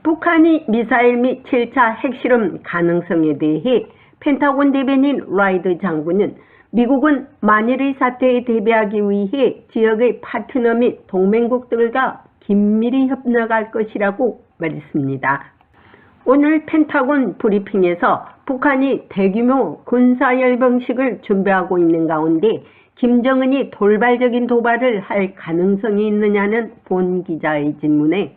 북한이 미사일 및 7차 핵실험 가능성에 대해 펜타곤 대변인 라이더 장군은 미국은 만일의 사태에 대비하기 위해 지역의 파트너 및 동맹국들과 긴밀히 협력할 것이라고 말했습니다. 오늘 펜타곤 브리핑에서 북한이 대규모 군사열병식을 준비하고 있는 가운데 김정은이 돌발적인 도발을 할 가능성이 있느냐는 본 기자의 질문에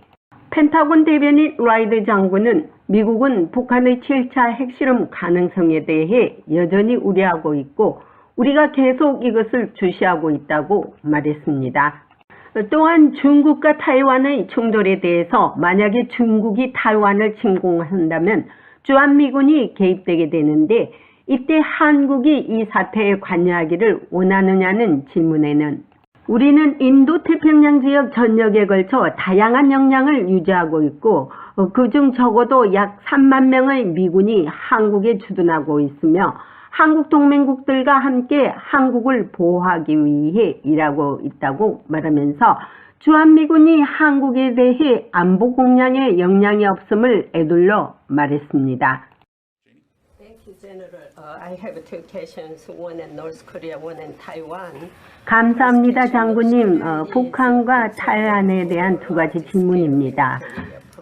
펜타곤 대변인 라이더 장군은 미국은 북한의 7차 핵실험 가능성에 대해 여전히 우려하고 있고 우리가 계속 이것을 주시하고 있다고 말했습니다. 또한 중국과 타이완의 충돌에 대해서 만약에 중국이 타이완을 침공한다면 주한미군이 개입되게 되는데 이때 한국이 이 사태에 관여하기를 원하느냐는 질문에는 우리는 인도태평양 지역 전역에 걸쳐 다양한 역량을 유지하고 있고 그중 적어도 약 3만 명의 미군이 한국에 주둔하고 있으며 한국 동맹국들과 함께 한국을 보호하기 위해 일하고 있다고 말하면서 주한미군이 한국에 대해 안보 공략에 역량이 없음을 에둘러 말했습니다. 감사합니다, 장군님. 북한과 타이완에 대한 두 가지 질문입니다.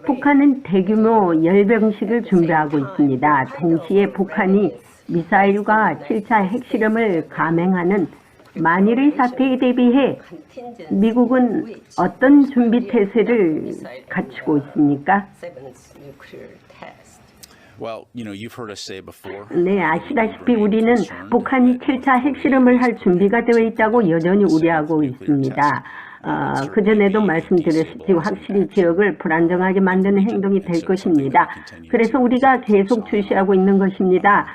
북한은 대규모 열병식을 준비하고 있습니다. 동시에 북한이 미사일과 7차 핵실험을 감행하는 만일의 사태에 대비해 미국은 어떤 준비 태세를 갖추고 있습니까? 네, 아시다시피 우리는 북한이 7차 핵실험을 할 준비가 되어 있다고 여전히 우려하고 있습니다. 그전에도 말씀드렸듯이 확실히 지역을 불안정하게 만드는 행동이 될 것입니다. 그래서 우리가 계속 주시하고 있는 것입니다.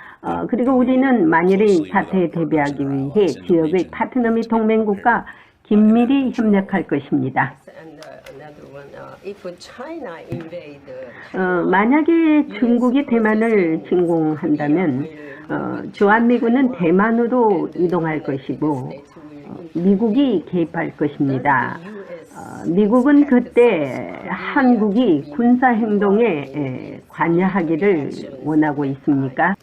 그리고 우리는 만일의 사태에 대비하기 위해 지역의 파트너 및 동맹국과 긴밀히 협력할 것입니다. 만약에 중국이 대만을 침공한다면 주한미군은 대만으로 이동할 것이고 미국이 개입할 것입니다. 미국은 그때 한국이 군사행동에 관여하기를 원하고 있습니까?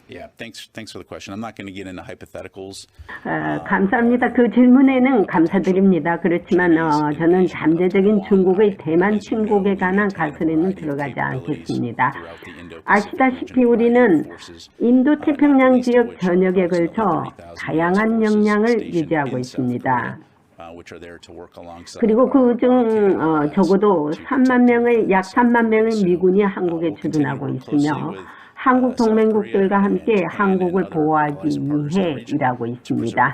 감사합니다. 그 질문에는 감사드립니다. 그렇지만 저는 잠재적인 중국의 대만 침공에 관한 가설에는 들어가지 않겠습니다. 아시다시피 우리는 인도태평양 지역 전역에 걸쳐 다양한 역량을 유지하고 있습니다. 그리고 그중 적어도 약 3만 명의 미군이 한국에 주둔하고 있으며 한국 동맹국들과 함께 한국을 보호하기 위해 일하고 있습니다.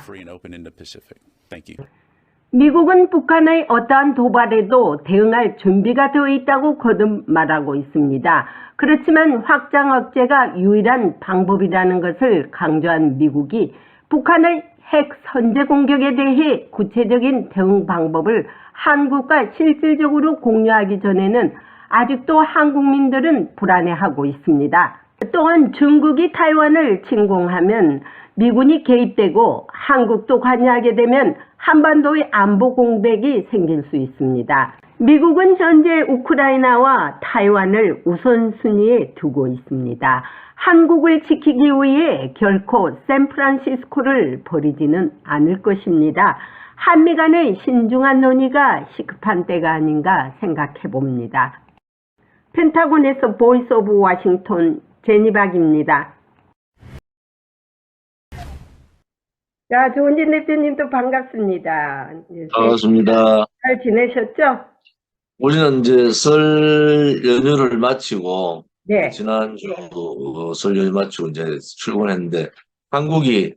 미국은 북한의 어떠한 도발에도 대응할 준비가 되어 있다고 거듭 말하고 있습니다. 그렇지만 확장 억제가 유일한 방법이라는 것을 강조한 미국이 북한의 핵 선제 공격에 대해 구체적인 대응 방법을 한국과 실질적으로 공유하기 전에는 아직도 한국민들은 불안해하고 있습니다. 또한 중국이 타이완을 침공하면 미군이 개입되고 한국도 관여하게 되면 한반도의 안보 공백이 생길 수 있습니다. 미국은 현재 우크라이나와 타이완을 우선순위에 두고 있습니다. 한국을 지키기 위해 결코 샌프란시스코를 버리지는 않을 것입니다. 한미 간의 신중한 논의가 시급한 때가 아닌가 생각해 봅니다. 펜타곤에서 보이스 오브 워싱턴 제니박입니다. 자, 조은진 대표님도 반갑습니다. 반갑습니다. 잘 지내셨죠? 우리는 이제 설 연휴를 마치고 네. 지난주 설 연휴 마치고 이제 출근했는데 한국이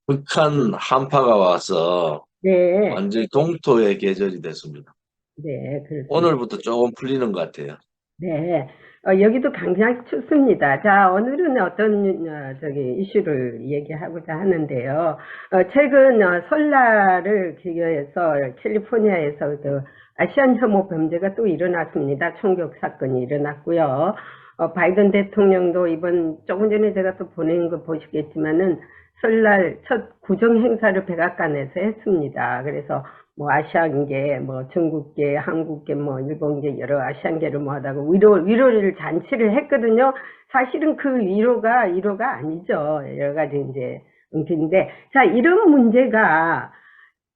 극한 한파가 와서 네. 완전히 동토의 계절이 됐습니다. 네, 그렇습니다. 오늘부터 조금 풀리는 것 같아요. 네, 여기도 굉장히 춥습니다. 자, 오늘은 어떤 이슈를 얘기하고자 하는데요. 최근 설날을 기념해서 캘리포니아에서 아시안 혐오 범죄가 또 일어났습니다. 총격 사건이 일어났고요. 바이든 대통령도 이번 조금 전에 제가 또 보낸 거 보시겠지만은 설날 첫 구정 행사를 백악관에서 했습니다. 그래서 뭐 아시안계, 뭐 중국계, 한국계, 뭐 일본계 여러 아시안계를 모아다가 위로를 잔치를 했거든요. 사실은 그 위로가 아니죠. 여러 가지 이제 은근데 자 이런 문제가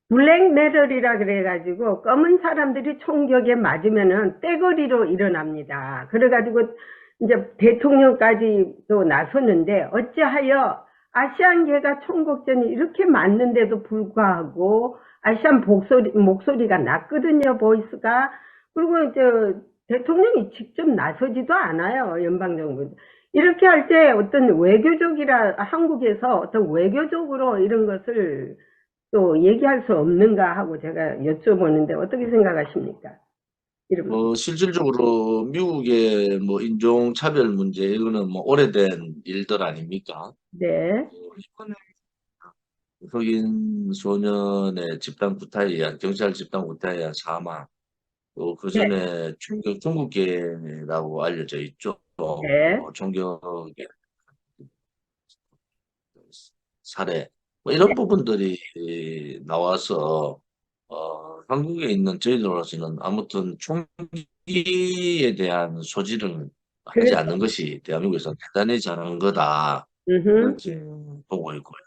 블랙 메럴이라 그래가지고 검은 사람들이 총격에 맞으면은 떼거리로 일어납니다. 그래가지고 이제 대통령까지도 나섰는데 어찌하여 아시안계가 총격전이 이렇게 많는데도 불구하고 아시안 목소리가 낮거든요, 보이스가. 그리고 이제 대통령이 직접 나서지도 않아요, 연방정부. 이렇게 할 때 어떤 한국에서 어떤 외교적으로 이런 것을 또 얘기할 수 없는가 하고 제가 여쭤보는데 어떻게 생각하십니까? 이런 실질적으로 미국의 뭐 인종차별 문제, 이거는 뭐 오래된 일들 아닙니까? 네, 이번에 흑인 소년의 집단 구타에 의한, 경찰 집단 구타에 의한 사망, 또 그 네, 전에 총격 중국계라고 알려져 있죠. 네, 총격의 사례, 뭐 이런 부분들이 나와서 한국에 있는 저희들로서는 아무튼 총기에 대한 소지를 하지 그렇죠. 않는 것이 대한민국에서 대단히 잘한 거다, 음, 이렇게 보고 있고요.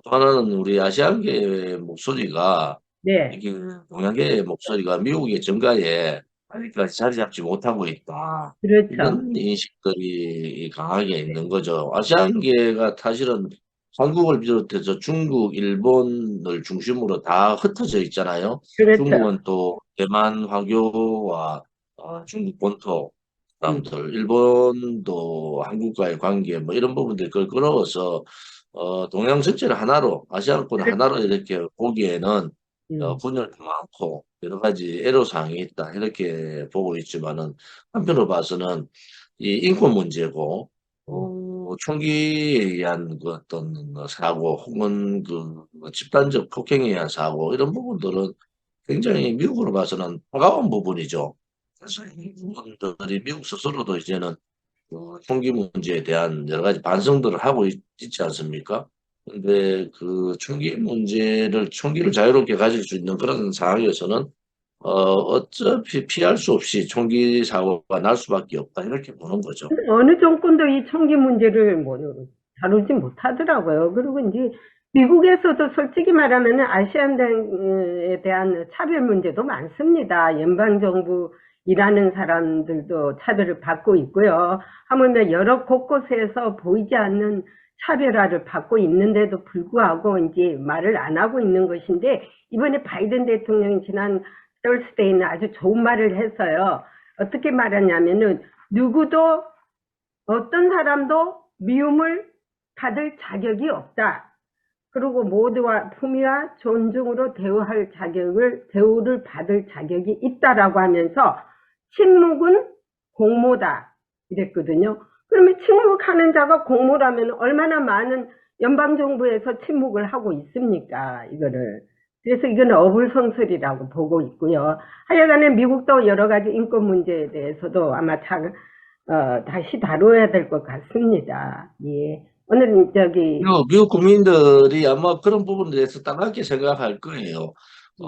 또 하나는 우리 아시안계의 목소리가, 네, 이게 동양계의 목소리가 미국의 정가에 아직까지 자리 잡지 못하고 있다, 그렇죠. 이런 인식들이 강하게 있는 거죠. 아시안계가 사실은 한국을 비롯해서 중국, 일본을 중심으로 다 흩어져 있잖아요. 그렇죠. 중국은 또 대만 화교와 중국 본토 음, 사람들, 일본도 한국과의 관계, 뭐 이런 부분들이 끌어와서 동양 전체를 하나로, 아시아권 하나로 이렇게 보기에는 음, 분열도 많고 여러 가지 애로사항이 있다, 이렇게 보고 있지만은, 한편으로 봐서는 이 인권 문제고 음. 총기에 의한 그 어떤 사고, 혹은 그 집단적 폭행에 의한 사고, 이런 부분들은 굉장히 미국으로 봐서는 차가운 부분이죠. 그래서 이 부분들이 미국 스스로도 이제는 총기 문제에 대한 여러 가지 반성들을 하고 지 않습니까? 근데 그 총기를 자유롭게 가질 수 있는 그런 상황에서는 어차피 피할 수 없이 총기 사고가 날 수밖에 없다, 이렇게 보는 거죠. 근데 어느 정권도 이 총기 문제를 뭐 다루지 못하더라고요. 그리고 이제 미국에서도 솔직히 말하면 아시안에 대한 차별 문제도 많습니다. 연방정부 일하는 사람들도 차별을 받고 있고요. 하물며 여러 곳곳에서 보이지 않는 차별화를 받고 있는데도 불구하고 이제 말을 안 하고 있는 것인데, 이번에 바이든 대통령이 지난 Thursday는 아주 좋은 말을 했어요. 어떻게 말하냐면은 누구도 어떤 사람도 미움을 받을 자격이 없다. 그리고 모두와 품위와 존중으로 대우를 받을 자격이 있다라고 하면서 침묵은 공모다. 이랬거든요. 그러면 침묵하는 자가 공모라면 얼마나 많은 연방정부에서 침묵을 하고 있습니까? 이거를. 그래서 이건 어불성설이라고 보고 있고요. 하여간에 미국도 여러 가지 인권 문제에 대해서도 아마 다시 다뤄야 될 것 같습니다. 예. 오늘은 미국 국민들이 아마 그런 부분에 대해서 따갑게 생각할 거예요. 음,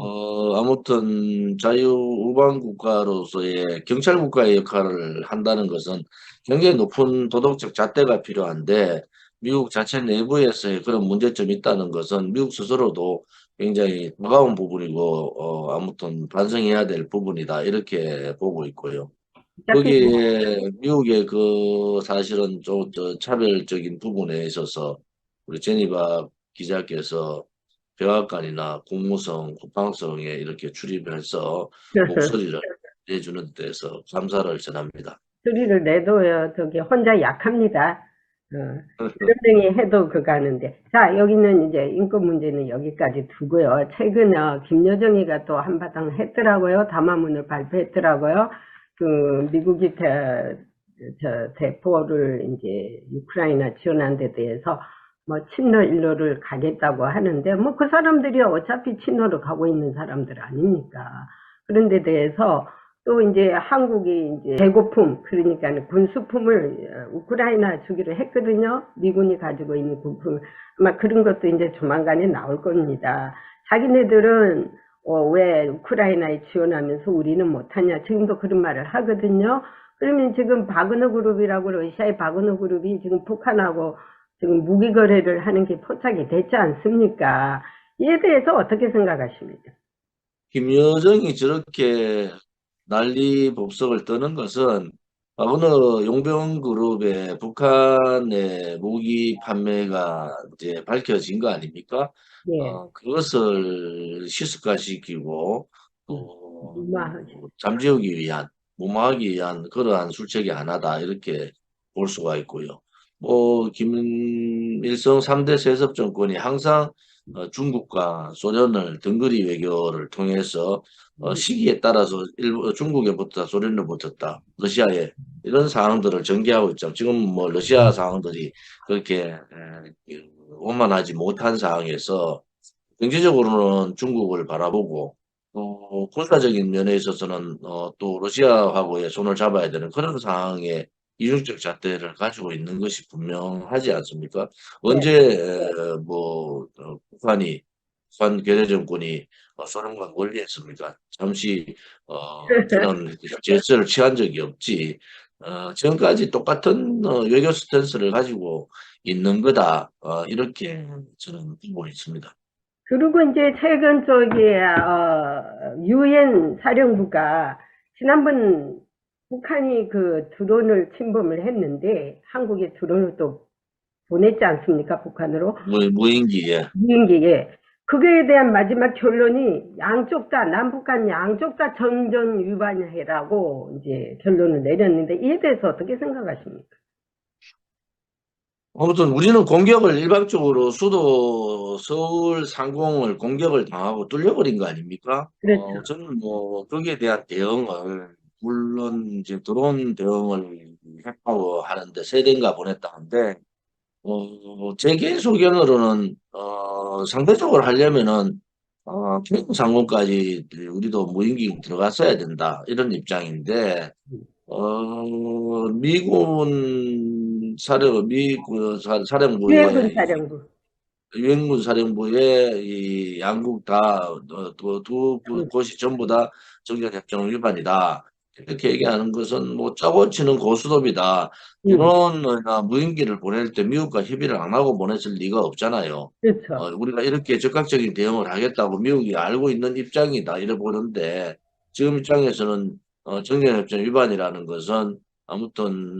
아무튼 자유우방 국가로서의 경찰 국가의 역할을 한다는 것은 굉장히 높은 도덕적 잣대가 필요한데, 미국 자체 내부에서의 그런 문제점이 있다는 것은 미국 스스로도 굉장히 무거운 부분이고, 아무튼 반성해야 될 부분이다, 이렇게 보고 있고요. 어차피 뭐, 거기에 미국의 그 사실은 저 차별적인 부분에 있어서 우리 제니바 기자께서 백악관이나 국무성, 국방성에 이렇게 출입해서 목소리를 내주는 데서 감사를 전합니다. 소리를 내도요, 혼자 약합니다. 그런 등이 해도 그거 하는데. 자, 여기는 이제 인권 문제는 여기까지 두고요. 최근에 김여정이가 또 한바탕 했더라고요. 담화문을 발표했더라고요. 그, 미국이 대포를 이제 우크라이나 지원한 데 대해서 뭐 친러 일로를 가겠다고 하는데, 뭐 그 사람들이 어차피 친러로 가고 있는 사람들 아닙니까? 그런 데 대해서 또 이제 한국이 이제 재고품, 그러니까 군수품을 우크라이나 주기로 했거든요. 미군이 가지고 있는 군품. 아마 그런 것도 이제 조만간에 나올 겁니다. 자기네들은 왜 우크라이나에 지원하면서 우리는 못하냐. 지금도 그런 말을 하거든요. 그러면 지금 바그너 그룹이라고 러시아의 바그너 그룹이 지금 북한하고 지금 무기 거래를 하는 게 포착이 됐지 않습니까? 이에 대해서 어떻게 생각하십니까? 김여정이 저렇게 난리 법석을 떠는 것은 어느 용병그룹의 북한의 무기 판매가 이제 밝혀진 거 아닙니까? 예. 그것을 시습화시키고 또 무마하죠. 잠재우기 위한, 무마하기 위한 그러한 술책이 하나다 이렇게 볼 수가 있고요. 뭐 김일성 3대 세습 정권이 항상 중국과 소련을 등거리 외교를 통해서 시기에 따라서 중국에 붙었다, 소련에 붙었다, 러시아에 이런 상황들을 전개하고 있죠. 지금 뭐 러시아 상황들이 그렇게 원만하지 못한 상황에서 경제적으로는 중국을 바라보고 또 군사적인 면에 있어서는 또 러시아하고의 손을 잡아야 되는 그런 상황에 이중적 잣대를 가지고 있는 것이 분명하지 않습니까? 네. 언제 북한 괴뢰 정권이 소련과 원리했습니까? 잠시 그런 제스처를 취한 적이 없지. 지금까지 똑같은 외교 스탠스를 가지고 있는 거다. 이렇게 저는 보고 있습니다. 그리고 이제 최근 유엔 사령부가 지난번 북한이 그 드론을 침범을 했는데 한국에 드론을 또 보냈지 않습니까? 북한으로. 무인기에. 비행기에. 그거에 대한 마지막 결론이 양쪽 다, 남북한 양쪽 다 전전 위반해라고 이제 결론을 내렸는데 이에 대해서 어떻게 생각하십니까? 아무튼 우리는 공격을 일방적으로 수도 서울 상공을 공격을 당하고 뚫려버린 거 아닙니까? 그렇죠. 저는 뭐 거기에 대한 대응을 물론 이제 드론 대응을 했다고 하는데 세 대인가 보냈다는데 제 개인 소견으로는 상대적으로 하려면은 평양 상공까지 우리도 무인기 들어갔어야 된다 이런 입장인데 미군 유엔군 사령부의 사령부. 유엔군 사령부의 이 양국 다 두 곳이 전부 다 정전협정 위반이다. 이렇게 얘기하는 것은 뭐 짜고 치는 고스톱이다. 음, 드론이나 무인기를 보낼 때 미국과 협의를 안 하고 보냈을 리가 없잖아요. 그렇죠. 우리가 이렇게 적극적인 대응을 하겠다고 미국이 알고 있는 입장이다. 이래 보는데 지금 입장에서는 정전협정 위반이라는 것은 아무튼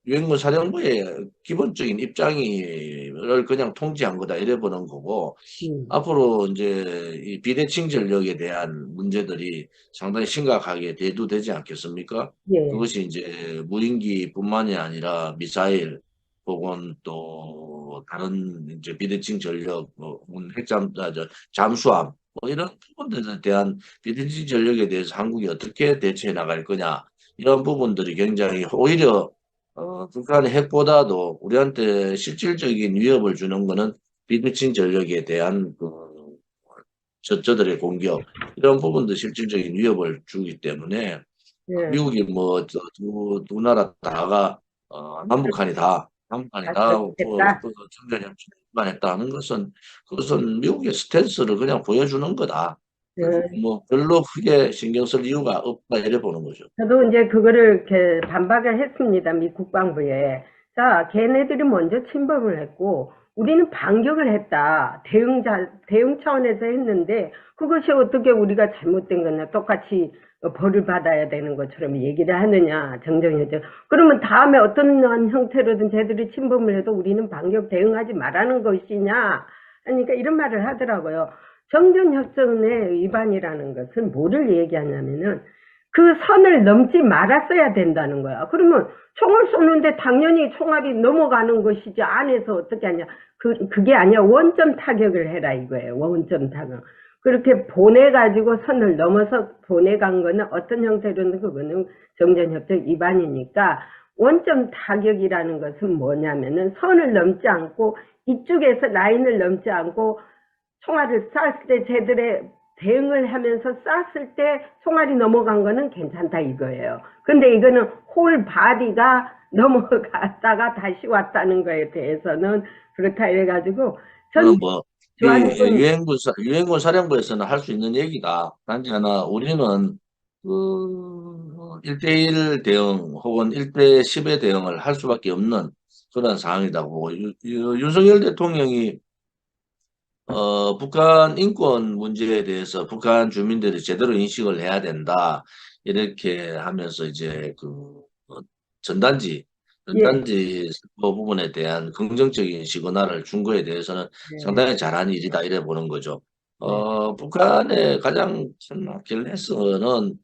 유엔군 사령부의 기본적인 입장을 그냥 통지한 거다 이래 보는 거고 음, 앞으로 이제 이 비대칭 전력에 대한 문제들이 상당히 심각하게 대두되지 않겠습니까? 예. 그것이 이제 무인기뿐만이 아니라 미사일 혹은 또 다른 이제 비대칭 전력, 잠수함 뭐 이런 부분들에 대한 비대칭 전력에 대해서 한국이 어떻게 대처해 나갈 거냐 이런 부분들이 굉장히 오히려 북한의 핵보다도 우리한테 실질적인 위협을 주는 거는 비대칭 전력에 대한 저들의 공격 이런 부분도 실질적인 위협을 주기 때문에 예. 미국이 뭐 두 나라 다가 남북한이 다 됐다. 정전협정에 위반했다 하는 것은 그것은 미국의 스탠스를 그냥 보여주는 거다. 그래서 예. 뭐 별로 크게 신경 쓸 이유가 없다 이래 보는 거죠. 저도 이제 그거를 이렇게 반박을 했습니다. 미 국방부에. 자, 걔네들이 먼저 침범을 했고, 우리는 반격을 했다. 대응 차원에서 했는데, 그것이 어떻게 우리가 잘못된 거냐. 똑같이 벌을 받아야 되는 것처럼 얘기를 하느냐. 정정해져. 그러면 다음에 어떤 형태로든 쟤들이 침범을 해도 우리는 반격 대응하지 말라는 것이냐. 그러니까 이런 말을 하더라고요. 정전협정의 위반이라는 것은 뭐를 얘기하냐면은, 그 선을 넘지 말았어야 된다는 거야. 그러면 총을 쏘는데 당연히 총알이 넘어가는 것이지 안에서 어떻게 하냐. 그게 아니야. 원점 타격을 해라 이거예요. 원점 타격. 그렇게 보내가지고 선을 넘어서 보내간 거는 어떤 형태로는 그거는 정전협정 위반이니까 원점 타격이라는 것은 뭐냐면은 선을 넘지 않고 이쪽에서 라인을 넘지 않고 총알을 쐈을 때 쟤들의 대응을 하면서 쐈을 때 총알이 넘어간 거는 괜찮다 이거예요. 근데 이거는 홀 바디가 넘어갔다가 다시 왔다는 거에 대해서는 그렇다 이래가지고 전 그거는 뭐 주한군, 유엔군 사령부에서는 할 수 있는 얘기다. 단지 하나, 우리는 그 1대1 대응 혹은 1대10의 대응을 할 수밖에 없는 그런 상황이다 보고, 윤석열 대통령이 북한 인권 문제에 대해서 북한 주민들이 제대로 인식을 해야 된다. 이렇게 하면서 이제 어, 전단지, 예, 전단지 그 부분에 대한 긍정적인 시그널을 준 거에 대해서는 네, 상당히 잘한 일이다. 이래 보는 거죠. 네, 북한의 가장 큰 아킬레스건은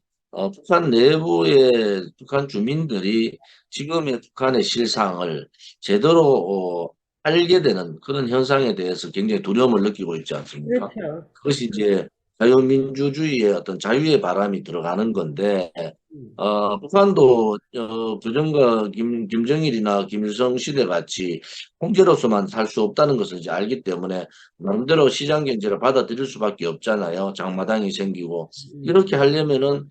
북한 내부의 북한 주민들이 지금의 북한의 실상을 제대로 알게 되는 그런 현상에 대해서 굉장히 두려움을 느끼고 있지 않습니까? 그렇죠. 그것이 이제 자유민주주의의 어떤 자유의 바람이 들어가는 건데, 북한도 부정과 김정일이나 김일성 시대 같이 통제로서만 살 수 없다는 것을 이제 알기 때문에 마음대로 시장 경제를 받아들일 수밖에 없잖아요. 장마당이 생기고 이렇게 하려면은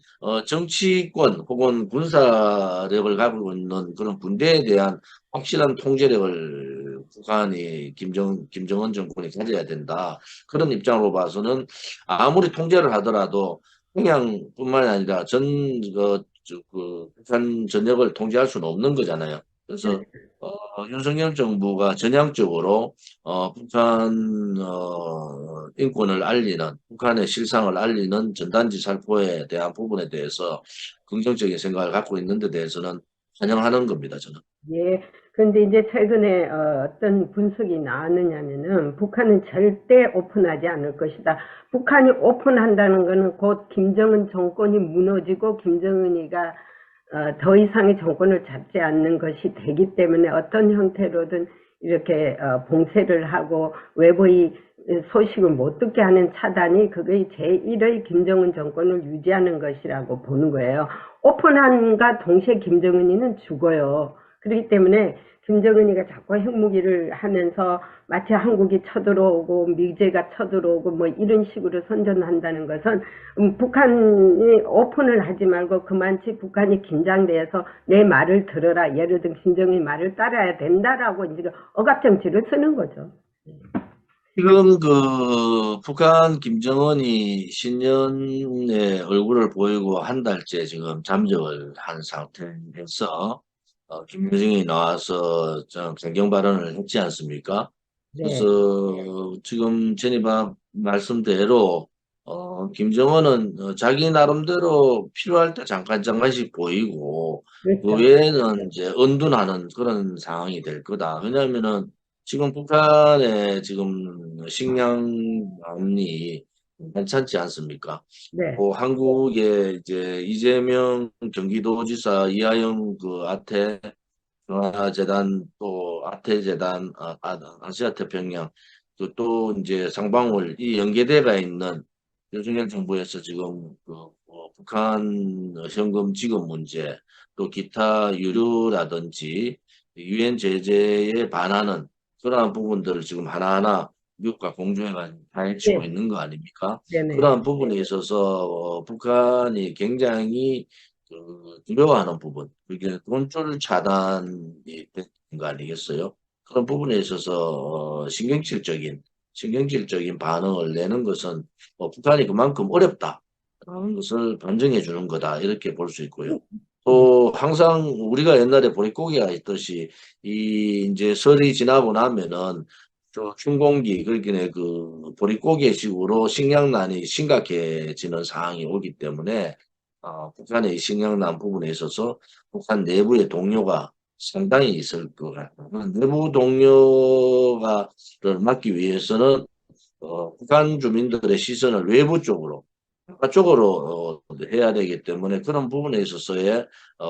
정치권 혹은 군사력을 가지고 있는 그런 군대에 대한 확실한 통제력을 북한이 김정은 정권이 가져야 된다. 그런 입장으로 봐서는 아무리 통제를 하더라도 평양뿐만 아니라 북한 전역을 통제할 수는 없는 거잖아요. 그래서 윤석열 정부가 전향적으로 북한 인권을 알리는 북한의 실상을 알리는 전단지 살포에 대한 부분에 대해서 긍정적인 생각을 갖고 있는 데 대해서는 환영하는 겁니다, 저는. 예. 그런데 이제 최근에 어떤 분석이 나왔느냐면은 북한은 절대 오픈하지 않을 것이다. 북한이 오픈한다는 것은 곧 김정은 정권이 무너지고 김정은이가 더 이상의 정권을 잡지 않는 것이 되기 때문에 어떤 형태로든 이렇게 봉쇄를 하고 외부의 소식을 못 듣게 하는 차단이 그게 제1의 김정은 정권을 유지하는 것이라고 보는 거예요. 오픈한과 동시에 김정은이는 죽어요. 그렇기 때문에 김정은이가 자꾸 핵무기를 하면서 마치 한국이 쳐들어오고 미제가 쳐들어오고 뭐 이런 식으로 선전한다는 것은 북한이 오픈을 하지 말고 그만치 북한이 긴장돼서 내 말을 들어라. 예를 들면 김정은이 말을 따라야 된다라고 이제 억압정치를 쓰는 거죠. 지금 북한 김정은이 신년에 얼굴을 보이고 한 달째 지금 잠적을 한 상태에서 김여정이 나와서 좀 강경 발언을 했지 않습니까? 네, 그래서 지금 제니바 말씀대로 김정은은 자기 나름대로 필요할 때 잠깐 잠깐씩 보이고 그 그렇죠. 외에는 이제 은둔하는 그런 상황이 될 거다. 왜냐하면은 지금 북한의 지금 식량난이 괜찮지 않습니까? 네, 한국의 이제 이재명 경기도지사 이하영 재단 또 아태재단 아시아태평양 또 이제 상방울 이 연계대가 있는 윤석열 정부에서 지금 북한 현금 지급 문제 또 기타 유류라든지 유엔 제재에 반하는 그러한 부분들을 지금 하나하나 미국과 공조해가 파헤치고 네, 있는 거 아닙니까? 네네. 그러한 부분에 있어서 북한이 굉장히 두려워하는 부분, 그게 돈줄 차단이 된 거 아니겠어요? 그런 부분에 있어서 신경질적인 반응을 내는 것은 북한이 그만큼 어렵다라는 것을 반증해 주는 거다 이렇게 볼 수 있고요. 또 항상 우리가 옛날에 보릿고개가 있듯이 이 이제 설이 지나고 나면은 저 춘공기 그러니까 보릿고개식으로 식량난이 심각해지는 상황이 오기 때문에 북한의 식량난 부분에 있어서 북한 내부의 동료가 상당히 있을 것 같아요. 내부 동료가를 막기 위해서는 북한 주민들의 시선을 외부 쪽으로 바깥쪽으로 해야 되기 때문에 그런 부분에 있어서의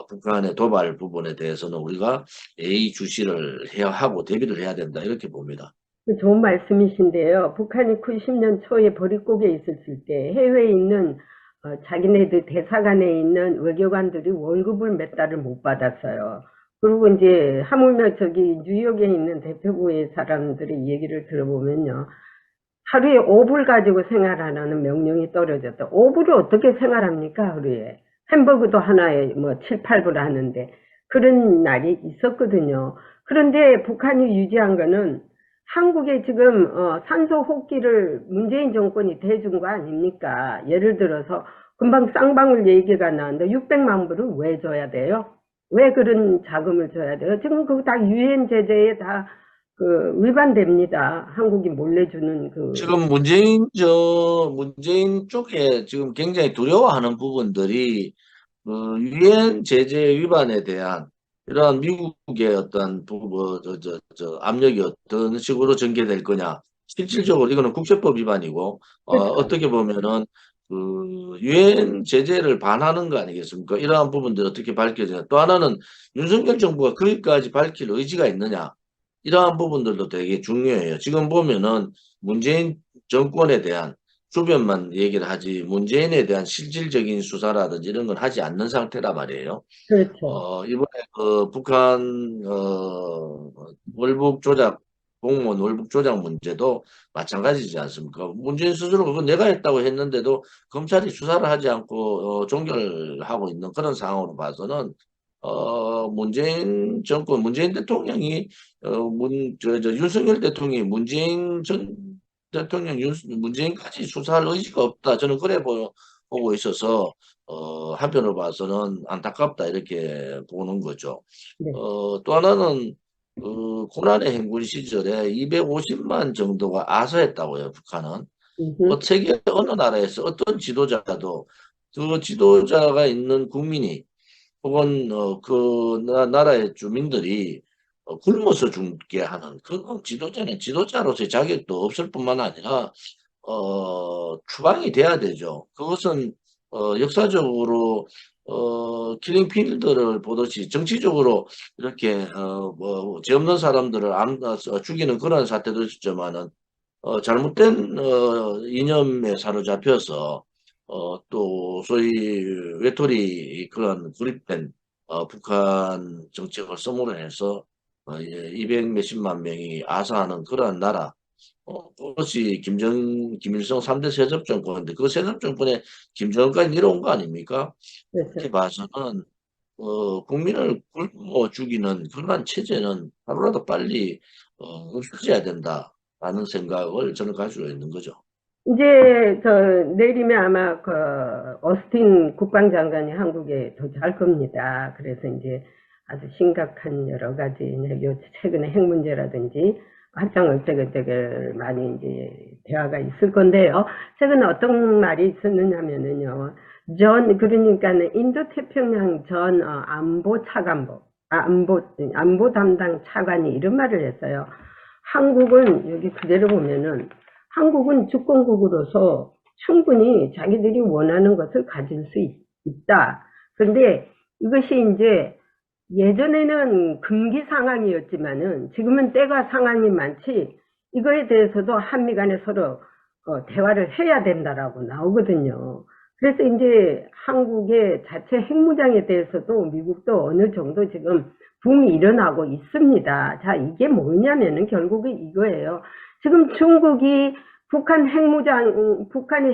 북한의 도발 부분에 대해서는 우리가 예의주시를 해야 하고 대비를 해야 된다 이렇게 봅니다. 좋은 말씀이신데요. 북한이 90년 초에 보릿고개에 있었을 때 해외에 있는 자기네들 대사관에 있는 외교관들이 월급을 몇 달을 못 받았어요. 그리고 이제 하물며 저기 뉴욕에 있는 대표부의 사람들의 얘기를 들어보면요. 하루에 5불 가지고 생활하라는 명령이 떨어졌다. 5불을 어떻게 생활합니까, 하루에? 햄버거도 하나에 뭐 7, 8불 하는데 그런 날이 있었거든요. 그런데 북한이 유지한 거는 한국에 지금 산소 호기를 문재인 정권이 대준 거 아닙니까? 예를 들어서 금방 쌍방울 얘기가 나왔는데 600만 불을 왜 줘야 돼요? 왜 그런 자금을 줘야 돼요? 지금 그거 다 유엔 제재에 다 위반됩니다. 한국이 몰래 주는 지금 문재인 쪽에 지금 굉장히 두려워하는 부분들이 유엔 제재 위반에 대한 이러한 미국의 어떤 압력이 어떤 식으로 전개될 거냐. 실질적으로 이거는 국제법 위반이고, 그렇죠. 어떻게 보면은 유엔 제재를 반하는 거 아니겠습니까? 이러한 부분들 어떻게 밝혀지냐. 또 하나는 윤석열 정부가 거기까지 밝힐 의지가 있느냐. 이러한 부분들도 되게 중요해요. 지금 보면은 문재인 정권에 대한 주변만 얘기를 하지 문재인에 대한 실질적인 수사라든지 이런 건 하지 않는 상태라 말이에요. 그렇죠. 이번에 북한 월북 조작 공무원 월북 조작 문제도 마찬가지지 않습니까? 문재인 스스로 그건 내가 했다고 했는데도 검찰이 수사를 하지 않고 종결하고 있는 그런 상황으로 봐서는 문재인 정권 문재인 대통령이 윤석열 대통령이 문재인 전 대통령 문재인까지 수사할 의지가 없다. 저는 그래 보고 있어서 한편으로 봐서는 안타깝다 이렇게 보는 거죠. 네. 또 하나는 고난의 행군 시절에 250만 정도가 아서했다고요. 북한은. 음흠. 세계 어느 나라에서 어떤 지도자도 그 지도자가 있는 국민이 혹은 나라의 주민들이 굶어서 죽게 하는 그런 지도자는 지도자로서의 자격도 없을 뿐만 아니라 추방이 돼야 되죠. 그것은 역사적으로 킬링필드를 보듯이 정치적으로 이렇게 죄 없는 사람들을 죽이는 그런 사태도 있었지만은 잘못된 이념에 사로잡혀서 또 소위 외톨이 그런 고립된 북한 정책을 써으로 해서 200 몇십만 명이 아사하는 그런 나라 그것이 김일성 3대 세습 정권인데 그 세습 정권에 김정은까지 내려온 거 아닙니까? 그렇죠. 그렇게 봐서는 국민을 굶어 죽이는 그러한 체제는 하루라도 빨리 없어져야 된다라는 생각을 저는 가지고 있는 거죠. 이제 내일이면 아마 어스틴 국방장관이 한국에 도착할 겁니다. 그래서 이제 아주 심각한 여러 가지 요 최근에 핵 문제라든지 확장 억제를 많이 이제 대화가 있을 건데요. 최근에 어떤 말이 있었느냐면은요. 그러니까는 인도 태평양 전 안보 담당 차관이 이런 말을 했어요. 한국은 여기 그대로 보면은 한국은 주권국으로서 충분히 자기들이 원하는 것을 가질 수 있다. 그런데 이것이 이제 예전에는 금기 상황이었지만은 지금은 때가 상황이 많지 이거에 대해서도 한미 간에 서로 대화를 해야 된다라고 나오거든요. 그래서 이제 한국의 자체 핵무장에 대해서도 미국도 어느 정도 지금 붐이 일어나고 있습니다. 자, 이게 뭐냐면은 결국은 이거예요. 지금 중국이 북한이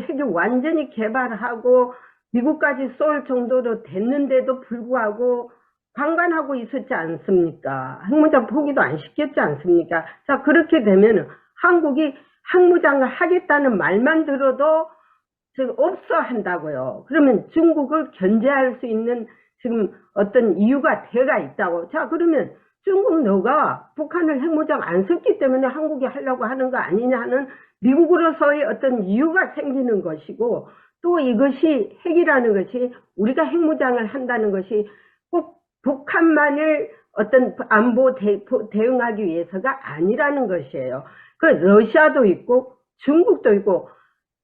핵을 완전히 개발하고 미국까지 쏠 정도로 됐는데도 불구하고 방관하고 있었지 않습니까? 핵무장 포기도 안 시켰지 않습니까? 자, 그렇게 되면 한국이 핵무장을 하겠다는 말만 들어도 지금 없어 한다고요. 그러면 중국을 견제할 수 있는 지금 어떤 이유가 대가 있다고. 자, 그러면 중국 너가 북한을 핵무장 안 썼기 때문에 한국이 하려고 하는 거 아니냐는 미국으로서의 어떤 이유가 생기는 것이고 또 이것이 핵이라는 것이 우리가 핵무장을 한다는 것이 꼭 북한만을 어떤 안보 대응하기 위해서가 아니라는 것이에요. 그 러시아도 있고 중국도 있고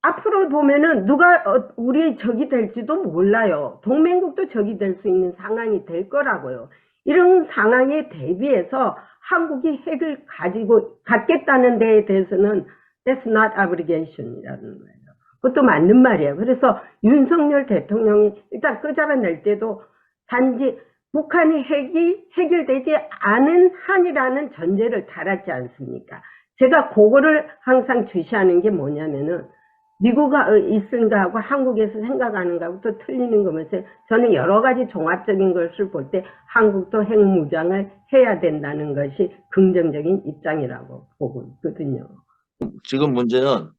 앞으로 보면은 누가 우리의 적이 될지도 몰라요. 동맹국도 적이 될 수 있는 상황이 될 거라고요. 이런 상황에 대비해서 한국이 핵을 갖겠다는 데에 대해서는 that's not obligation이라는 거예요. 그것도 맞는 말이에요. 그래서 윤석열 대통령이 일단 끄잡아낼 때도 단지 북한이 핵이 해결되지 않은 한이라는 전제를 달았지 않습니까? 제가 그거를 항상 주시하는 게 뭐냐면은 미국가 있은가 하고 한국에서 생각하는 거하고 또 틀리는 거면서 저는 여러 가지 종합적인 것을 볼 때 한국도 핵무장을 해야 된다는 것이 긍정적인 입장이라고 보고 있거든요. 지금 문제는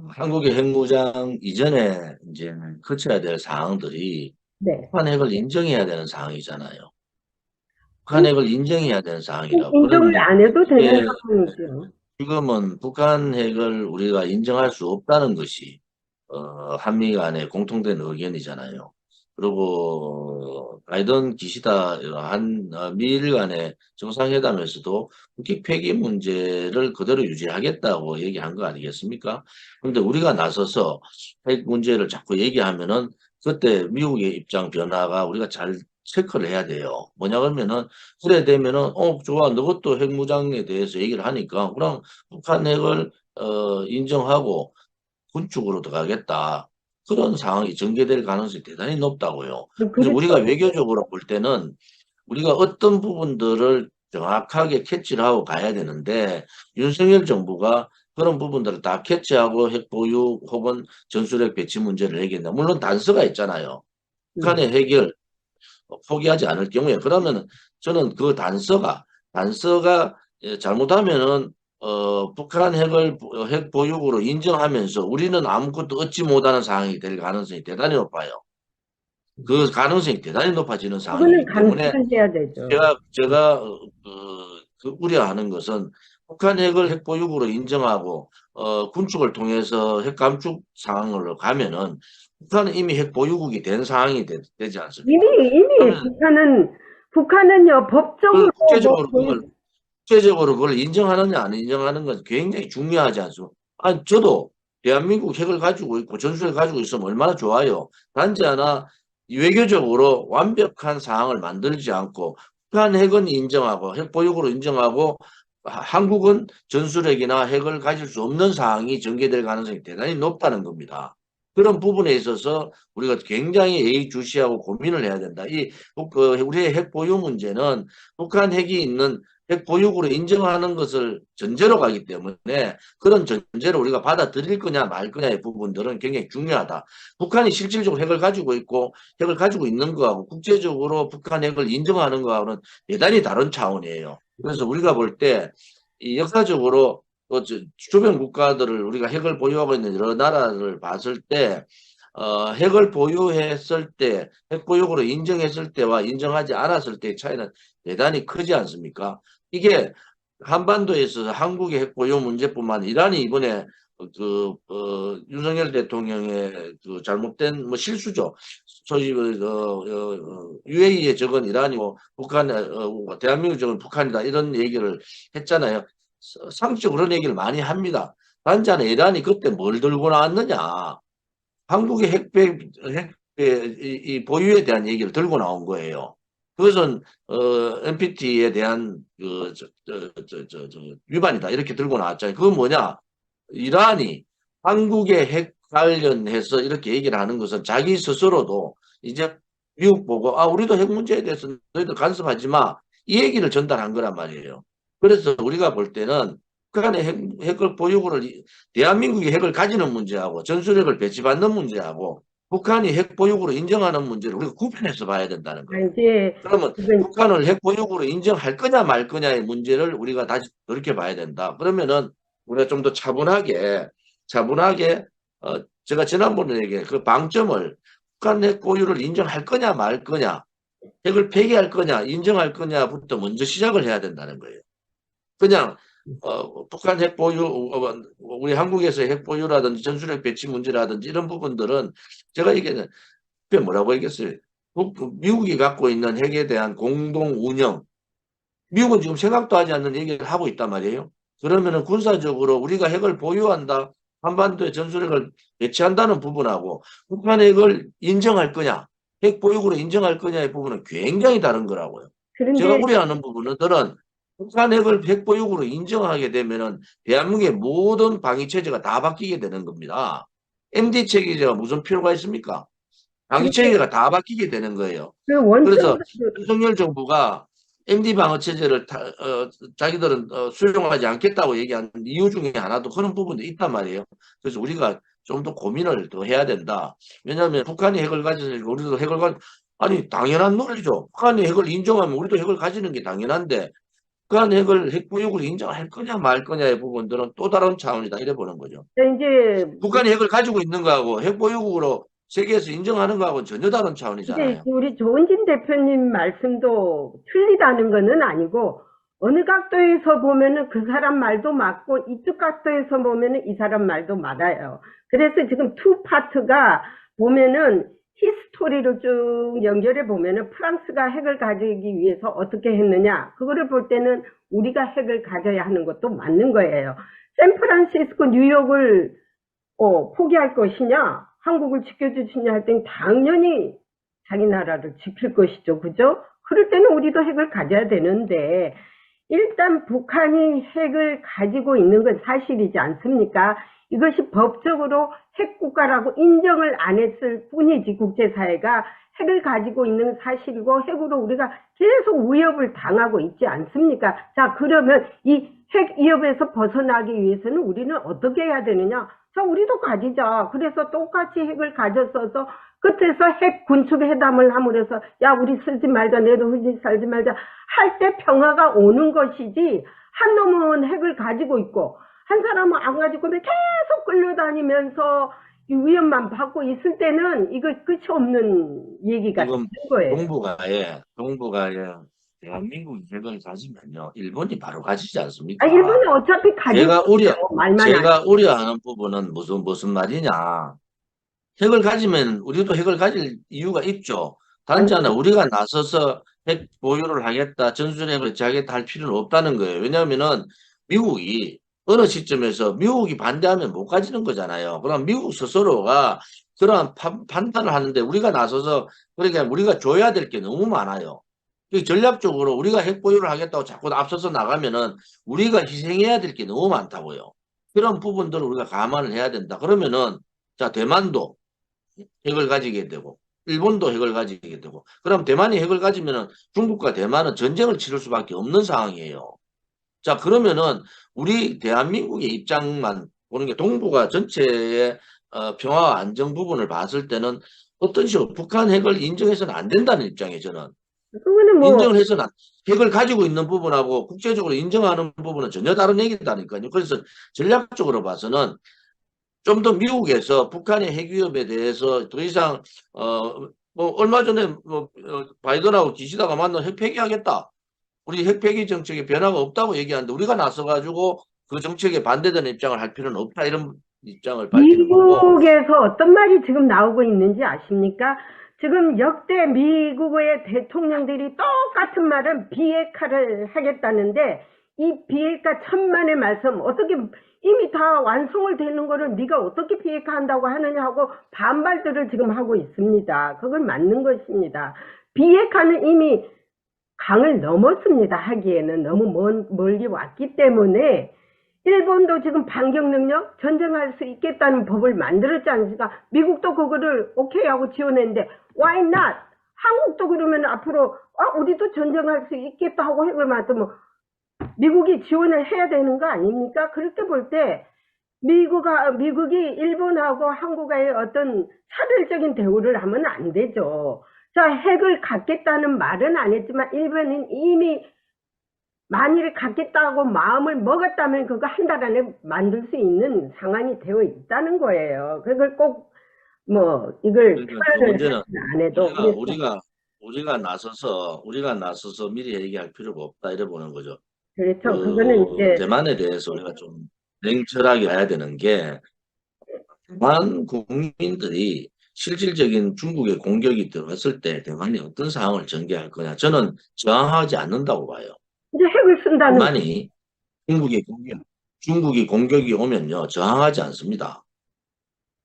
한국의 핵무장 이전에 이제 거쳐야 될 사항들이 네. 북한 핵을 인정해야 되는 상황이잖아요. 북한 핵을 인정해야 되는 상황이라고. 인정을 그런데 안 해도 되는 이게 상황이죠. 지금은 북한 핵을 우리가 인정할 수 없다는 것이 한미 간의 공통된 의견이잖아요. 그리고 바이든 기시다 한 미일 간의 정상회담에서도 북핵 폐기 문제를 그대로 유지하겠다고 얘기한 거 아니겠습니까? 그런데 우리가 나서서 핵 문제를 자꾸 얘기하면은 그때 미국의 입장 변화가 우리가 잘 체크를 해야 돼요. 뭐냐 그러면은 그래 되면은 좋아 너것도 핵무장에 대해서 얘기를 하니까 그럼 북한 핵을 인정하고 군축으로 들어가겠다. 그런 상황이 전개될 가능성이 대단히 높다고요. 그래서 우리가 그렇죠. 외교적으로 볼 때는 우리가 어떤 부분들을 정확하게 캐치를 하고 가야 되는데 윤석열 정부가 그런 부분들을 다 캐치하고 핵 보유 혹은 전술핵 배치 문제를 얘기한다. 물론 단서가 있잖아요. 북한의 해결 포기하지 않을 경우에 그러면 저는 그 단서가 잘못하면은 북한 핵 보유국으로 인정하면서 우리는 아무것도 얻지 못하는 상황이 될 가능성이 대단히 높아요. 그 가능성이 대단히 높아지는 그거는 상황이기 때문에 감수를 해야 되죠. 제가 그 우려하는 것은 북한 핵을 핵 보유국으로 인정하고 군축을 통해서 핵 감축 상황으로 가면은 북한은 이미 핵 보유국이 된 상황이 되지 이미, 않습니까? 이미 그러면 북한은요, 법적으로 국제적으로 그걸 인정하느냐 안 인정하는 건 굉장히 중요하지 않습니까? 아니 저도 대한민국 핵을 가지고 있고 전술을 가지고 있으면 얼마나 좋아요. 단지 하나 외교적으로 완벽한 상황을 만들지 않고 북한 핵은 인정하고 핵 보유국으로 인정하고 한국은 전술핵이나 핵을 가질 수 없는 상황이 전개될 가능성이 대단히 높다는 겁니다. 그런 부분에 있어서 우리가 굉장히 예의주시하고 고민을 해야 된다. 우리의 핵 보유 문제는 북한 핵이 있는 핵 보유국으로 인정하는 것을 전제로 가기 때문에 그런 전제를 우리가 받아들일 거냐 말 거냐의 부분들은 굉장히 중요하다. 북한이 실질적으로 핵을 가지고 있고 핵을 가지고 있는 거하고 국제적으로 북한 핵을 인정하는 거하고는 대단히 다른 차원이에요. 그래서 우리가 볼 때 이 역사적으로 주변 국가들을 우리가 핵을 보유하고 있는 여러 나라를 봤을 때 핵을 보유했을 때, 핵 보유국으로 인정했을 때와 인정하지 않았을 때의 차이는 대단히 크지 않습니까? 이게 한반도에 있어서 한국의 핵 보유 문제뿐만 아니라 이란이 이번에 윤석열 대통령의 그 잘못된 뭐 실수죠. 소위 UAE에 적은 이란이고 대한민국 적은 북한이다 이런 얘기를 했잖아요. 상식적으로 그런 얘기를 많이 합니다. 단지 하나 이란이 그때 뭘 들고 나왔느냐. 한국의 이 보유에 대한 얘기를 들고 나온 거예요. 그것은 NPT에 대한 위반이다 이렇게 들고 나왔잖아요. 그건 뭐냐? 이란이 한국의 핵 관련해서 이렇게 얘기를 하는 것은 자기 스스로도 이제 미국 보고 우리도 핵 문제에 대해서 너희들 간섭하지 마. 이 얘기를 전달한 거란 말이에요. 그래서 우리가 볼 때는 북한의 핵을 보유국을 대한민국이 핵을 가지는 문제하고 전술핵을 배치받는 문제하고 북한이 핵 보유국으로 인정하는 문제를 우리가 구분해서 봐야 된다는 거예요. 이제 그러면 지금 북한을 핵 보유국으로 인정할 거냐 말 거냐의 문제를 우리가 다시 돌이켜 봐야 된다. 그러면은 우리가 좀 더 차분하게 제가 지난번에 얘기한 그 방점을 북한 핵 보유를 인정할 거냐 말 거냐 핵을 폐기할 거냐 인정할 거냐부터 먼저 시작을 해야 된다는 거예요. 그냥 북한 핵 보유 우리 한국에서의 핵 보유라든지 전술핵 배치 문제라든지 이런 부분들은 제가 얘기는 뭐라고 얘기했어요. 미국이 갖고 있는 핵에 대한 공동 운영 미국은 지금 생각도 하지 않는 얘기를 하고 있단 말이에요. 그러면은 군사적으로 우리가 핵을 보유한다, 한반도에 전술핵을 배치한다는 부분하고 북한 핵을 인정할 거냐, 핵 보유국으로 인정할 거냐의 부분은 굉장히 다른 거라고요. 제가 그런데 우려하는 부분들은 북한 핵을 핵 보유국으로 인정하게 되면은 대한민국의 모든 방위 체제가 다 바뀌게 되는 겁니다. MD 체계가 무슨 필요가 있습니까? 방위 그렇게 체계가 다 바뀌게 되는 거예요. 그 그래서 원점으로 윤석열 정부가 MD 방어 체제를 자기들은 수용하지 않겠다고 얘기하는 이유 중에 하나도 그런 부분도 있단 말이에요. 그래서 우리가 좀 더 고민을 더 해야 된다. 왜냐하면 북한이 핵을 가지니까 우리도 핵을 아니 당연한 논리죠. 북한이 핵을 인정하면 우리도 핵을 가지는 게 당연한데 북한 핵을 핵 보유국을 인정할 거냐 말 거냐의 부분들은 또 다른 차원이다 이래 보는 거죠. 이제 북한이 핵을 가지고 있는 거하고 핵 보유국으로 세계에서 인정하는 거하고는 전혀 다른 이제 차원이잖아요. 우리 조은진 대표님 말씀도 틀리다는 것은 아니고 어느 각도에서 보면은 그 사람 말도 맞고 이쪽 각도에서 보면은 이 사람 말도 맞아요. 그래서 지금 투 파트가 보면은 히스토리로 쭉 연결해 보면은 프랑스가 핵을 가지기 위해서 어떻게 했느냐 그거를 볼 때는 우리가 핵을 가져야 하는 것도 맞는 거예요. 샌프란시스코, 뉴욕을 포기할 것이냐 한국을 지켜주시냐 할 땐 당연히 자기 나라를 지킬 것이죠. 그죠? 그럴 때는 우리도 핵을 가져야 되는데 일단 북한이 핵을 가지고 있는 건 사실이지 않습니까? 이것이 법적으로 핵국가라고 인정을 안 했을 뿐이지 국제사회가 핵을 가지고 있는 사실이고 핵으로 우리가 계속 위협을 당하고 있지 않습니까? 자, 그러면 이 핵 위협에서 벗어나기 위해서는 우리는 어떻게 해야 되느냐? 자, 우리도 가지자. 그래서 똑같이 핵을 가졌어서 끝에서 핵 군축 회담을 함으로써 야 우리 쓰지 말자 내도 흔히 살지 말자 할 때 평화가 오는 것이지 한 놈은 핵을 가지고 있고 한 사람은 안 가지고 계속 끌려다니면서 이 위협만 받고 있을 때는 이거 끝이 없는 얘기가 되는 지금 거예요. 동북아에 대한민국이 핵을 가지면요, 일본이 바로 가지지 않습니까? 일본은 어차피 가지고 있어요. 말만 안 제가 우려하는 부분은 무슨 말이냐. 핵을 가지면 우리도 핵을 가질 이유가 있죠. 단지 하나 우리가 나서서 핵 보유를 하겠다, 전술핵을 제하겠다 할 필요는 없다는 거예요. 왜냐하면은 미국이 어느 시점에서 미국이 반대하면 못 가지는 거잖아요. 그럼 미국 스스로가 그러한 판단을 하는데 우리가 나서서 그러니까 우리가 줘야 될 게 너무 많아요. 전략적으로 우리가 핵 보유를 하겠다고 자꾸 앞서서 나가면은 우리가 희생해야 될 게 너무 많다고요. 그런 부분들을 우리가 감안을 해야 된다. 그러면은 자 대만도 핵을 가지게 되고 일본도 핵을 가지게 되고 그럼 대만이 핵을 가지면은 중국과 대만은 전쟁을 치를 수밖에 없는 상황이에요. 자 그러면은 우리 대한민국의 입장만 보는 게 동북아 전체의 평화와 안정 부분을 봤을 때는 어떤 식으로 북한 핵을 인정해서는 안 된다는 입장이에요. 저는 그거는 뭐 인정을 해서는 핵을 가지고 있는 부분하고 국제적으로 인정하는 부분은 전혀 다른 얘기다니까요. 그래서 전략적으로 봐서는 좀 더 미국에서 북한의 핵 위협에 대해서 더 이상 뭐 얼마 전에 뭐 바이든하고 기시다가 만나 핵 폐기하겠다. 우리 핵 폐기 정책에 변화가 없다고 얘기하는데 우리가 나서가지고 그 정책에 반대되는 입장을 할 필요는 없다 이런 입장을 밝히는 거고. 미국에서 어떤 말이 지금 나오고 있는지 아십니까? 지금 역대 미국의 대통령들이 똑같은 말은 비핵화를 하겠다는데 이 비핵화 천만의 말씀 어떻게 이미 다 완성을 되는 거를 네가 어떻게 비핵화한다고 하느냐 하고 반발들을 지금 하고 있습니다. 그건 맞는 것입니다. 비핵화는 이미 강을 넘었습니다. 하기에는 너무 멀리 왔기 때문에 일본도 지금 반격 능력 전쟁할 수 있겠다는 법을 만들었지 않습니까? 미국도 그거를 오케이 하고 지원했는데 why not? 한국도 그러면 앞으로 우리도 전쟁할 수 있겠다 하고 핵을 만들면 미국이 지원을 해야 되는 거 아닙니까? 그렇게 볼 때 미국이 일본하고 한국과의 어떤 차별적인 대우를 하면 안 되죠. 자, 핵을 갖겠다는 말은 안 했지만 일본은 이미 만일에 갖겠다고 마음을 먹었다면 그거 한 달 안에 만들 수 있는 상황이 되어 있다는 거예요. 그걸 꼭 이걸 표현을 안 해도 우리가 나서서 미리 얘기할 필요가 없다 이래 보는 거죠. 그렇죠. 그거는 이제 대만에 대해서 우리가 좀 냉철하게 해야 되는 게 대만 국민들이 실질적인 중국의 공격이 들어갔을 때 대만이 어떤 상황을 전개할 거냐 저는 저항하지 않는다고 봐요. 이제 핵을 쓴다는 대만이 중국이 공격이 오면요 저항하지 않습니다.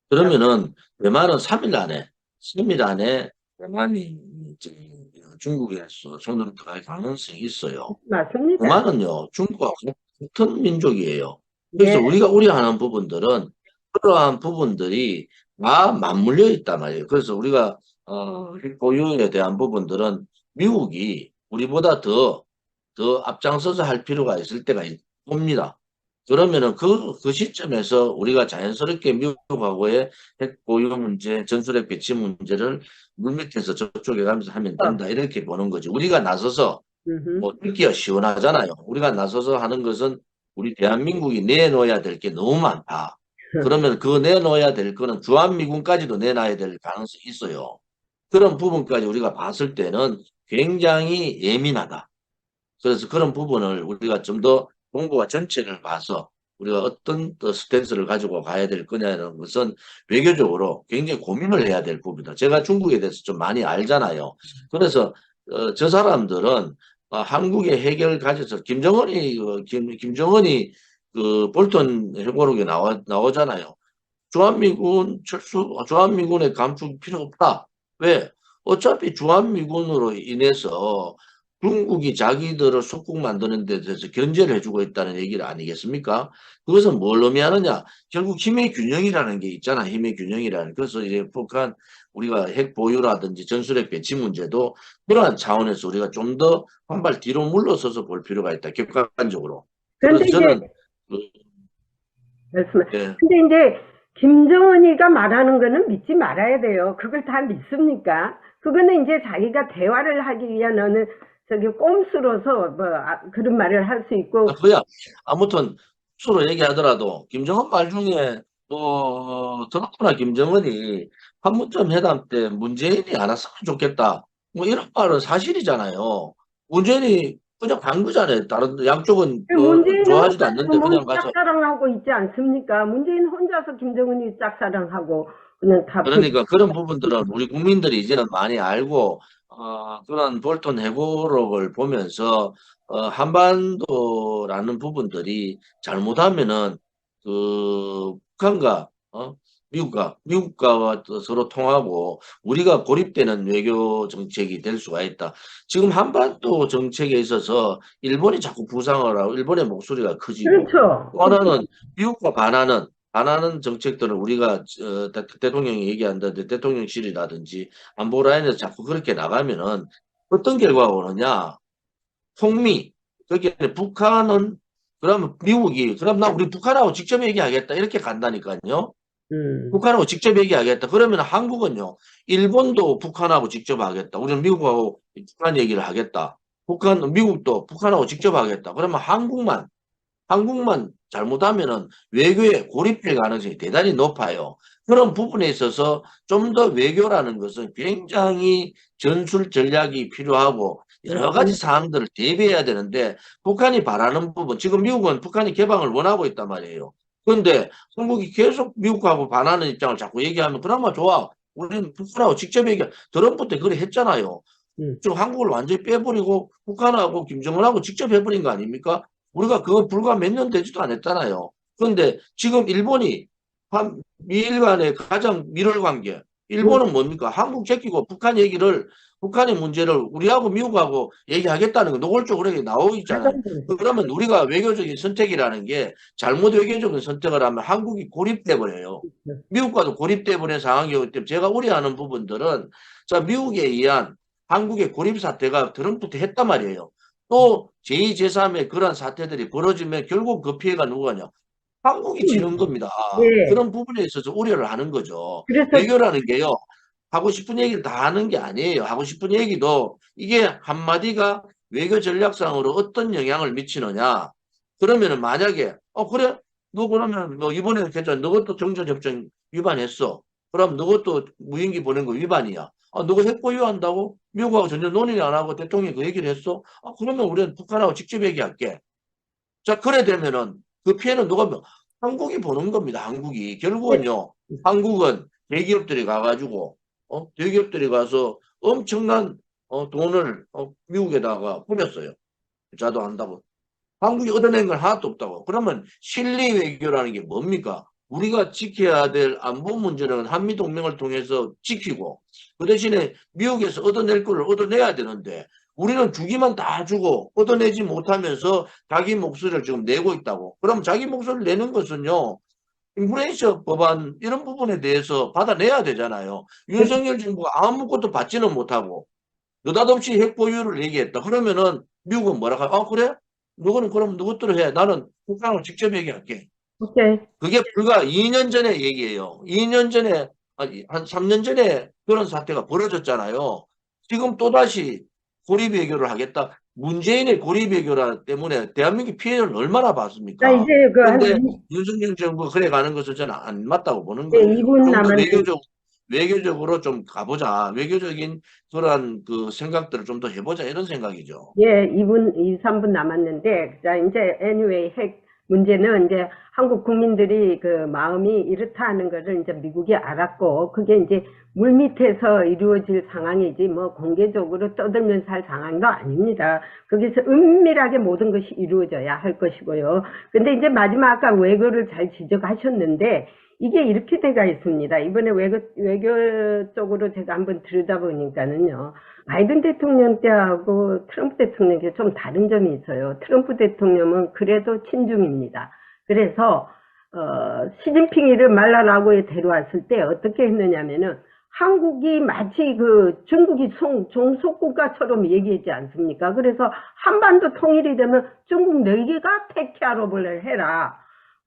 그러면은 대만은 3일 안에 대만이 중국에서 손으로 들어갈 가능성이 있어요. 맞습니다. 대만은요 중국과 같은 민족이에요. 그래서 네. 우리가 우려하는 부분들은 그러한 부분들이 다 맞물려 있단 말이에요. 그래서 우리가 보유에 대한 부분들은 미국이 우리보다 더 더 앞장서서 할 필요가 있을 때가 옵니다. 그러면은 그 시점에서 우리가 자연스럽게 미국하고의 핵 보유 문제, 전술핵 배치 문제를 물밑에서 저쪽에 가면서 하면 된다. 이렇게 보는 거지. 우리가 나서서 음흠. 뭐 듣기가 시원하잖아요. 우리가 나서서 하는 것은 우리 대한민국이 내놓아야 될 게 너무 많다. 그러면 그 내놓아야 될 거는 주한미군까지도 내놔야 될 가능성이 있어요. 그런 부분까지 우리가 봤을 때는 굉장히 예민하다. 그래서 그런 부분을 우리가 좀 더 정부가 전체를 봐서 우리가 어떤 또 스탠스를 가지고 가야 될 거냐는 것은 외교적으로 굉장히 고민을 해야 될 부분이다. 제가 중국에 대해서 좀 많이 알잖아요. 그래서 저 사람들은 한국의 해결 가져서 김정은이 그 볼턴 회고록에 나오잖아요. 주한미군의 감축 필요 없다. 왜? 어차피 주한미군으로 인해서 중국이 자기들을 속국 만드는 데 대해서 견제를 해주고 있다는 얘기를 아니겠습니까? 그것은 뭘 의미하느냐? 결국 힘의 균형이라는 게 있잖아. 힘의 균형이라는. 그래서 이제 북한 우리가 핵 보유라든지 전술핵 배치 문제도 그러한 차원에서 우리가 좀 더 한 발 뒤로 물러서서 볼 필요가 있다. 객관적으로. 그런데 그래서 이제 저는 그, 말씀. 예, 근데 이제 김정은이가 말하는 거는 믿지 말아야 돼요. 그걸 다 믿습니까? 그거는 이제 자기가 대화를 하기 위한 어느 저기 꼼수로서 뭐 그런 말을 할 수 있고. 그야 아무튼 서로 얘기하더라도 김정은 말 중에 또 더구나 김정은이 판문점 회담 때 문재인이 안 왔으면 좋겠다. 뭐 이런 말은 사실이잖아요. 문재인이 그냥 간 거잖아요. 다른 양쪽은 문재인은 좋아하지도 혼자서 않는데 뭐 그냥 가서 짝사랑하고 있지 않습니까? 문재인 혼자서 김정은이 짝사랑하고 그냥 다 그러니까 그런 부분들은 우리 국민들이 이제는 많이 알고 그런 볼턴 회고록을 보면서 한반도라는 부분들이 잘못하면은 그 북한과 미국과 또 서로 통하고 우리가 고립되는 외교 정책이 될 수가 있다. 지금 한반도 정책에 있어서 일본이 자꾸 부상을 하고 일본의 목소리가 커지고 그렇죠. 또 하나는 미국과 반하는 정책들을 우리가 대통령이 얘기한다든지 대통령실이라든지 안보 라인에서 자꾸 그렇게 나가면은 어떤 결과가 오느냐? 폭미. 그게 북한은 그러면 미국이 그럼 나 우리 북한하고 직접 얘기하겠다 이렇게 간다니까요. 음. 북한하고 직접 얘기하겠다. 그러면 한국은요. 일본도 북한하고 직접 하겠다. 우리는 미국하고 북한 얘기를 하겠다. 미국도 북한하고 직접 하겠다. 그러면 한국만 잘못하면은 외교에 고립될 가능성이 대단히 높아요. 그런 부분에 있어서 좀 더 외교라는 것은 굉장히 전술 전략이 필요하고 여러 가지 사항들을 대비해야 되는데 북한이 바라는 부분, 지금 미국은 북한이 개방을 원하고 있단 말이에요. 그런데 한국이 계속 미국하고 반하는 입장을 자꾸 얘기하면 그나마 좋아. 우리는 북한하고 직접 트럼프 때 그래 했잖아요. 음. 좀 한국을 완전히 빼버리고 북한하고 김정은하고 직접 해버린 거 아닙니까? 우리가 그거 불과 몇 년 되지도 않았잖아요. 그런데 지금 일본이 미일 간의 가장 밀월 관계. 음. 일본은 뭡니까? 한국 제끼고 북한의 문제를 우리하고 미국하고 얘기하겠다는 거 노골적으로 나오고 있잖아요. 그러면 우리가 외교적인 선택이라는 게 잘못 외교적인 선택을 하면 한국이 고립돼 버려요. 미국과도 고립돼 버린 상황이기 때문에 제가 우려하는 부분들은 자 미국에 의한 한국의 고립 사태가 트럼프 때 했단 말이에요. 또 제2, 제3의 그런 사태들이 벌어지면 결국 그 피해가 누구냐? 한국이 지는 겁니다. 네. 그런 부분에 있어서 우려를 하는 거죠. 그래서 외교라는 게요. 하고 싶은 얘기를 다 하는 게 아니에요. 하고 싶은 얘기도 이게 한마디가 외교 전략상으로 어떤 영향을 미치느냐. 그러면은 만약에 그래 너 그러면 너 이번에는 괜찮아. 너것도 정전협정 위반했어. 그럼 너것도 무인기 보낸 거 위반이야. 너가 핵 보유한다고? 미국하고 전혀 논의를 안 하고 대통령이 그 얘기를 했어? 그러면 우리는 북한하고 직접 얘기할게. 자, 그래 되면은 그 피해는 누가 한국이 보는 겁니다. 한국이. 결국은요. 한국은 대기업들이 가가지고 대기업들이 가서 엄청난 돈을 미국에다가 뿌렸어요. 자도 한다고. 한국이 얻어낸 건 하나도 없다고. 그러면 실리 외교라는 게 뭡니까? 우리가 지켜야 될 안보 문제는 한미동맹을 통해서 지키고 그 대신에 미국에서 얻어낼 걸 얻어내야 되는데 우리는 주기만 다 주고 얻어내지 못하면서 자기 목소리를 지금 내고 있다고. 그럼 자기 목소리를 내는 것은요. 인플레이션 법안 이런 부분에 대해서 받아내야 되잖아요. 윤석열 정부가 아무것도 받지는 못하고 느닷없이 핵 보유를 얘기했다. 그러면은 미국은 뭐라고 하고, 그래? 너는 그럼 누구들을 해? 나는 북한하고 직접 얘기할게. 오케이. 그게 불과 2년 전의 얘기예요. 2년 전에, 아니, 한 3년 전에 그런 사태가 벌어졌잖아요. 지금 또다시 고립 외교를 하겠다. 문재인의 고립 외교라 때문에 대한민국 피해를 얼마나 자, 봤습니까? 이제 그 한 그런데 윤석열 정부가 그래 가는 것은 저는 안 맞다고 보는 네, 거예요. 2분 좀 더 남았는데, 외교적으로 좀 가보자. 외교적인 그러한 그 생각들을 좀 더 해보자. 이런 생각이죠. 예, 3분 남았는데, 자, 이제, anyway, 핵 문제는 이제 한국 국민들이 그 마음이 이렇다 하는 것을 이제 미국이 알았고, 그게 이제 물밑에서 이루어질 상황이지, 뭐, 공개적으로 떠들면서 할 상황도 아닙니다. 거기서 은밀하게 모든 것이 이루어져야 할 것이고요. 근데 이제 마지막 아까 외교를 잘 지적하셨는데, 이게 이렇게 돼가 있습니다. 이번에 외교 쪽으로 제가 한번 들여다보니까는요. 바이든 대통령 때하고 트럼프 대통령 때 좀 다른 점이 있어요. 트럼프 대통령은 그래도 친중입니다. 그래서 시진핑이를 말라라고에 데려왔을 때 어떻게 했느냐면은 한국이 마치 그 중국이 종속국가처럼 얘기했지 않습니까? 그래서 한반도 통일이 되면 중국 너희가 테키아로를 해라.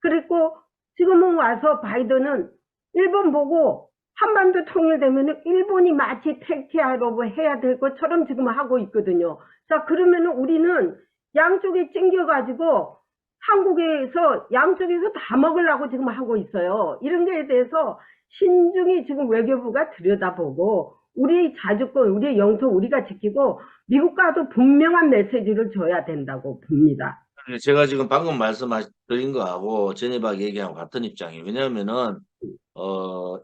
그리고 지금은 와서 바이든은 일본 보고 한반도 통일되면 일본이 마치 택티아로 해야 될 것처럼 지금 하고 있거든요. 자, 그러면 우리는 양쪽에 찡겨가지고 한국에서 양쪽에서 다 먹으려고 지금 하고 있어요. 이런 거에 대해서 신중히 지금 외교부가 들여다보고 우리의 자주권, 우리의 영토 우리가 지키고 미국과도 분명한 메시지를 줘야 된다고 봅니다. 제가 지금 방금 말씀드린 거하고 전해박 얘기하고 같은 입장이에요. 왜냐하면은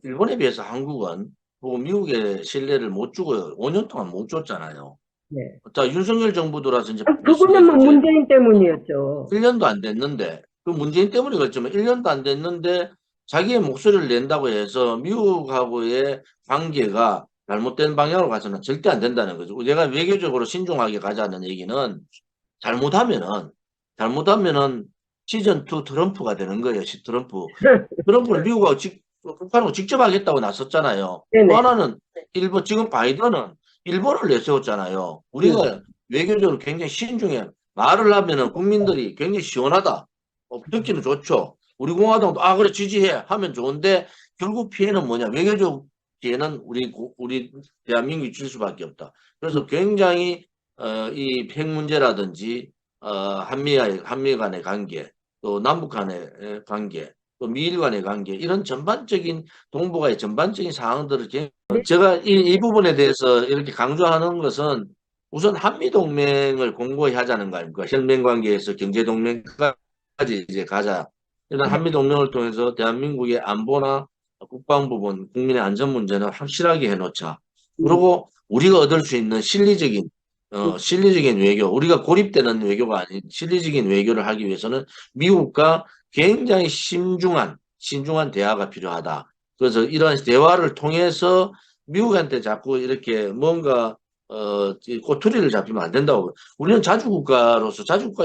일본에 비해서 한국은 뭐 미국의 신뢰를 못 주고요. 5년 동안 못 줬잖아요. 네. 자, 윤석열 정부 들어와서 이제 그거는 뭐 문재인 때문이었죠. 1년도 안 됐는데, 그 문재인 때문에 그렇지만 1년도 안 됐는데 자기의 목소리를 낸다고 해서 미국하고의 관계가 잘못된 방향으로 가서는 절대 안 된다는 거죠. 내가 외교적으로 신중하게 가자는 얘기는 잘못하면은, 잘못하면은 시즌2 트럼프가 되는 거예요. 트럼프. 트럼프는 미국하고 북한하고 직접 하겠다고 나섰잖아요. 또 네네. 하나는 일본, 지금 바이든은 일본을 내세웠잖아요. 음. 우리가 외교적으로 굉장히 신중해. 말을 하면은 국민들이 굉장히 시원하다. 듣기는 좋죠. 우리 공화당도 그래 지지해 하면 좋은데 결국 피해는 뭐냐? 외교적 피해는 우리 대한민국이 줄 수밖에 없다. 그래서 굉장히 이 핵 문제라든지 한미 간의 관계, 또 남북 간의 관계, 또 미일 간의 관계 이런 전반적인 동북아의 전반적인 상황들을 제가 이 부분에 대해서 이렇게 강조하는 것은 우선 한미동맹을 공고히 하자는 거 아닙니까? 혈맹관계에서 경제동맹까지 이제 가자. 일단 네. 한미동맹을 통해서 대한민국의 안보나 국방부분, 국민의 안전 문제는 확실하게 해놓자. 음. 그리고 우리가 얻을 수 있는 실리적인 외교, 우리가 고립되는 외교가 아닌 실리적인 외교를 하기 위해서는 미국과 굉장히 신중한 대화가 필요하다. 그래서 이런 대화를 통해서 미국한테 자꾸 이렇게 뭔가 꼬투리를 잡히면 안 된다고. 우리는 자주국가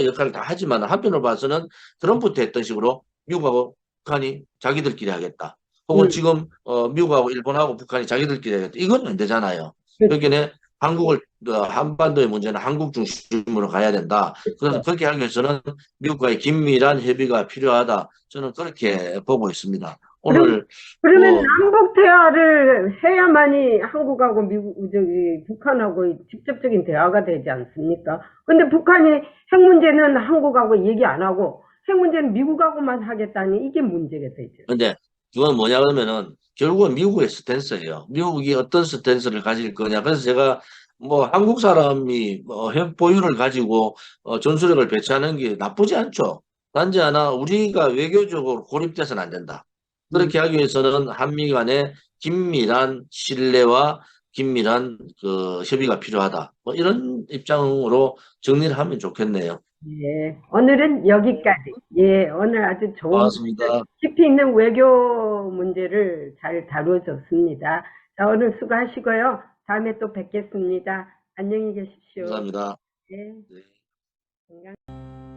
역할을 다 하지만 한편으로 봐서는 트럼프 때 했던 식으로 미국하고 북한이 자기들끼리 하겠다. 혹은 음. 지금 미국하고 일본하고 북한이 자기들끼리 하겠다. 이건 안 되잖아요. 그렇죠. 그러니까 한반도의 문제는 한국 중심으로 가야 된다. 그래서 그렇게 하기 위해서는 미국과의 긴밀한 협의가 필요하다. 저는 그렇게 보고 있습니다. 그럼, 오늘 그러면 뭐 남북 대화를 해야만이 한국하고 북한하고 직접적인 대화가 되지 않습니까? 근데 북한이 핵 문제는 한국하고 얘기 안 하고 핵 문제는 미국하고만 하겠다니 이게 문제가 되죠. 근데 그건 뭐냐 그러면은 결국은 미국의 스탠스예요. 미국이 어떤 스탠스를 가질 거냐. 그래서 제가 뭐 한국 사람이 핵 보유를 가지고 전술핵을 배치하는 게 나쁘지 않죠. 단지 하나 우리가 외교적으로 고립돼서는 안 된다. 음. 그렇게 하기 위해서는 한미 간의 긴밀한 신뢰와 긴밀한 그 협의가 필요하다. 뭐 이런 입장으로 정리를 하면 좋겠네요. 예, 오늘은 여기까지. 예, 오늘 아주 좋은 고맙습니다. 깊이 있는 외교 문제를 잘 다루어졌습니다. 자, 오늘 수고하시고요. 다음에 또 뵙겠습니다. 안녕히 계십시오. 감사합니다. 예, 네. 건강.